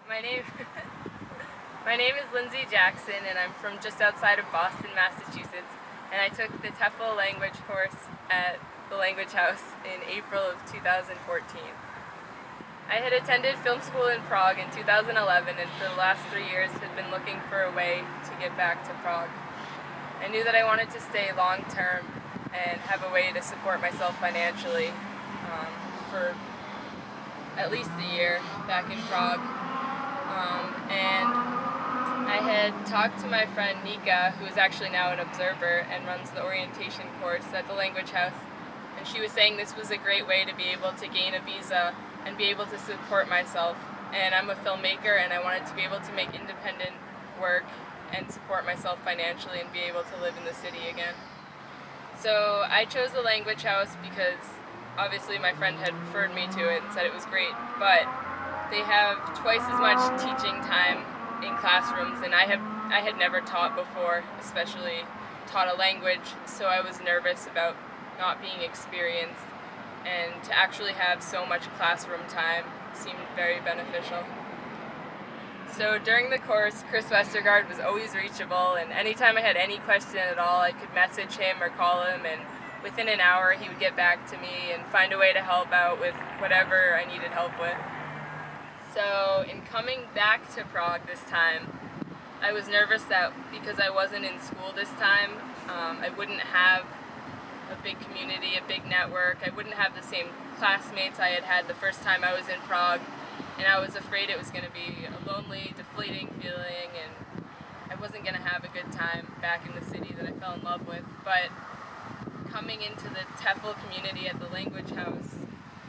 My name my name is Lindsay Jackson, and I'm from just outside of Boston, Massachusetts, and I took the TEFL language course at the Language House in April of 2014. I had attended film school in Prague in 2011, and for the last 3 years had been looking for a way to get back to Prague. I knew that I wanted to stay long term and have a way to support myself financially for at least a year back in Prague. And I had talked to my friend Nika, who is actually now an observer and runs the orientation course at the Language House, and she was saying this was a great way to be able to gain a visa and be able to support myself. And I'm a filmmaker, and I wanted to be able to make independent work and support myself financially and be able to live in the city again. So I chose the Language House because obviously my friend had referred me to it and said it was great, but they have twice as much teaching time in classrooms, and I had never taught before, especially taught a language, so I was nervous about not being experienced, and to actually have so much classroom time seemed very beneficial. So during the course, Chris Westergaard was always reachable, and anytime I had any question at all, I could message him or call him, and within an hour he would get back to me and find a way to help out with whatever I needed help with. So in coming back to Prague this time, I was nervous that because I wasn't in school this time, I wouldn't have a big community, a big network. I wouldn't have the same classmates I had had the first time I was in Prague, and I was afraid it was going to be a lonely, deflating feeling, and I wasn't going to have a good time back in the city that I fell in love with. But coming into the TEFL community at the Language House,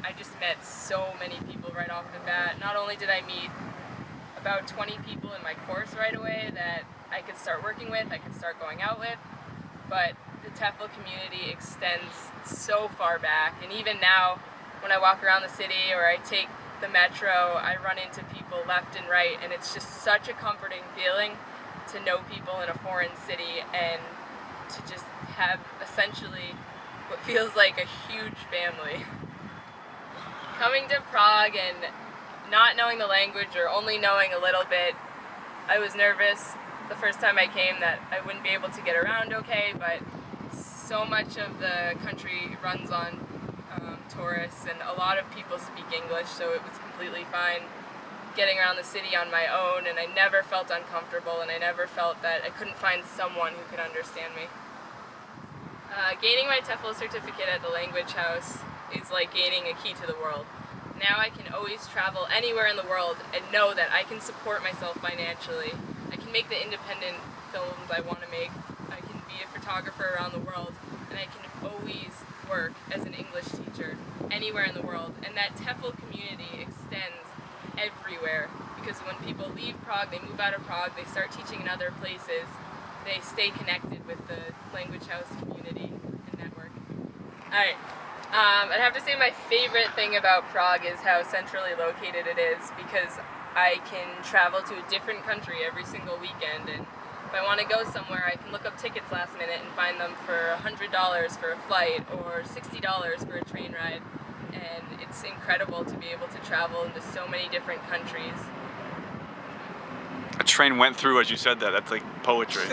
I just met so many people right off the bat. Not only did I meet about 20 people in my course right away that I could start working with, I could start going out with, but the TEFL community extends so far back. And even now, when I walk around the city or I take the metro, I run into people left and right, and it's just such a comforting feeling to know people in a foreign city and to just have essentially what feels like a huge family. Coming to Prague and not knowing the language or only knowing a little bit, I was nervous the first time I came that I wouldn't be able to get around okay, but so much of the country runs on tourists, and a lot of people speak English, so it was completely fine getting around the city on my own, and I never felt uncomfortable, and I never felt that I couldn't find someone who could understand me. Gaining my TEFL certificate at the Language House is like gaining a key to the world. Now I can always travel anywhere in the world and know that I can support myself financially. I can make the independent films I want to make. I can be a photographer around the world, and I can always work as an English teacher anywhere in the world. And that TEFL community extends everywhere, because when people leave Prague, they move out of Prague, they start teaching in other places, they stay connected with the Language House community and network. Alright. I'd have to say my favorite thing about Prague is how centrally located it is, because I can travel to a different country every single weekend, and if I want to go somewhere I can look up tickets last minute and find them for $100 for a flight or $60 for a train ride, and it's incredible to be able to travel into so many different countries. A train went through as you said that. That's like poetry.